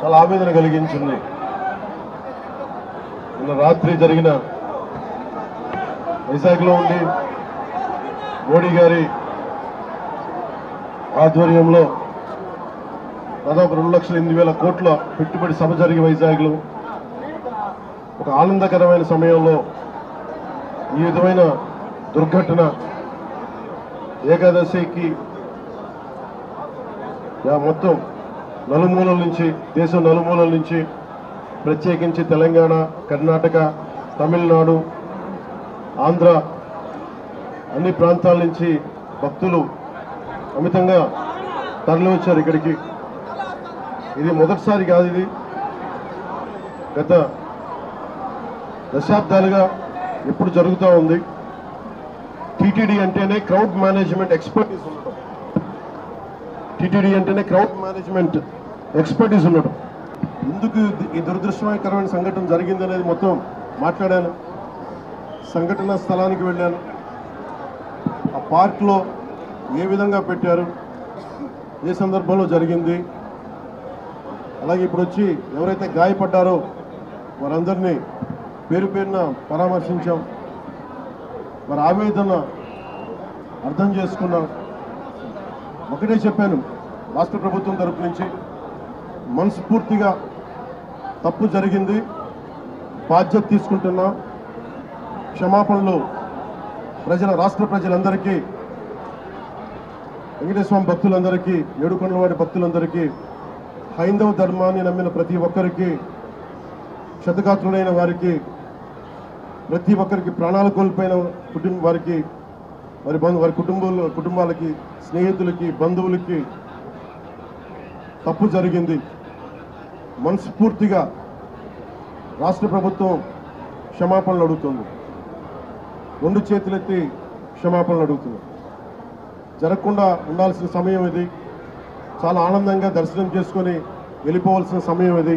చాలా ఆవేదన కలిగించింది. నిన్న రాత్రి జరిగిన వైజాగ్లో ఉండి మోడీ గారి ఆధ్వర్యంలో దాదాపు 2,08,000 కోట్ల పెట్టుబడి సభ జరిగి వైజాగ్లో ఒక ఆనందకరమైన సమయంలో ఈ విధమైన దుర్ఘటన ఏకాదశికి మొత్తం నలుమూలల నుంచి, దేశం నలుమూలల నుంచి, ప్రత్యేకించి తెలంగాణ, కర్ణాటక, తమిళనాడు, ఆంధ్ర అన్ని ప్రాంతాల నుంచి భక్తులు అమితంగా తరలి వచ్చారు ఇక్కడికి. ఇది మొదటిసారి కాదు, ఇది గత దశాబ్దాలుగా ఎప్పుడు జరుగుతూ ఉంది. టీటీడీ అంటేనే క్రౌడ్ మేనేజ్మెంట్ ఎక్స్పర్టీస్ ఉండడం, టీటీడీ అంటేనే క్రౌడ్ మేనేజ్మెంట్ ఎక్స్పర్టీస్ ఉండడం. ఎందుకు ఈ దురదృష్టకరమైన సంఘటన జరిగిందనేది మొత్తం మాట్లాడాను. సంఘటన స్థలానికి వెళ్ళాను. ఆ పార్క్లో ఏ విధంగా పెట్టారు, ఏ సందర్భంలో జరిగింది, అలాగే ఇప్పుడు వచ్చి ఎవరైతే గాయపడ్డారో వారందరినీ పేరు పేరున పరామర్శించాం. మరి ఆవేదన అర్థం చేసుకున్నాం. ఒకటే చెప్పాను, రాష్ట్ర ప్రభుత్వం తరపు నుంచి మనస్ఫూర్తిగా తప్పు జరిగింది, బాధ్యత తీసుకుంటున్నా, క్షమాపణలు రాష్ట్ర ప్రజలందరికీ, వెంకటేశ్వర స్వామి భక్తులందరికీ, ఏడుకొండలవాడి భక్తులందరికీ, హైందవ ధర్మాన్ని నమ్మిన ప్రతి ఒక్కరికి, క్షతగాత్రులైన వారికి, ప్రతి ఒక్కరికి, ప్రాణాలు కోల్పోయిన వారికి, వారి కుటుంబాలకి, స్నేహితులకి, బంధువులకి తప్పు జరిగింది. మనస్ఫూర్తిగా రాష్ట్ర ప్రభుత్వం క్షమాపణలు అడుగుతుంది. 2 చేతులెత్తి క్షమాపణలు అడుగుతుంది. జరగకుండా ఉండాల్సిన సమయం ఇది. చాలా ఆనందంగా దర్శనం చేసుకొని వెళ్ళిపోవాల్సిన సమయం ఇది.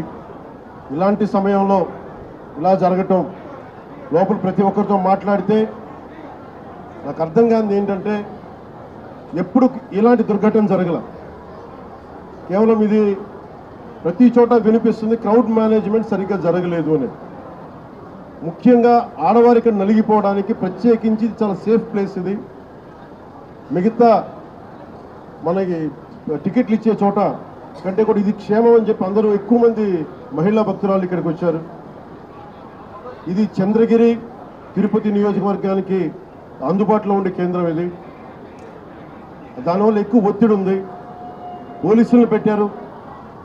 ఇలాంటి సమయంలో ఇలా జరగటం, లోపల ప్రతి ఒక్కరితో మాట్లాడితే నాకు అర్థం కానిది ఏంటంటే, ఎప్పుడు ఇలాంటి దుర్ఘటన జరగల. కేవలం ఇది ప్రతి చోట వినిపిస్తుంది, క్రౌడ్ మేనేజ్మెంట్ సరిగ్గా జరగలేదు అని. ముఖ్యంగా ఆడవారికి నలిగిపోవడానికి ప్రత్యేకించి చాలా సేఫ్ ప్లేస్ ఇది. మిగతా మనకి టికెట్లు ఇచ్చే చోట కంటే కూడా ఇది క్షేమం అని చెప్పి అందరూ ఎక్కువ మంది మహిళా భక్తురాలు ఇక్కడికి వచ్చారు. ఇది చంద్రగిరి, తిరుపతి నియోజకవర్గానికి అందుబాటులో ఉండే కేంద్రం ఇది. దానివల్ల ఎక్కువ ఒత్తిడి ఉంది. పోలీసులను పెట్టారు.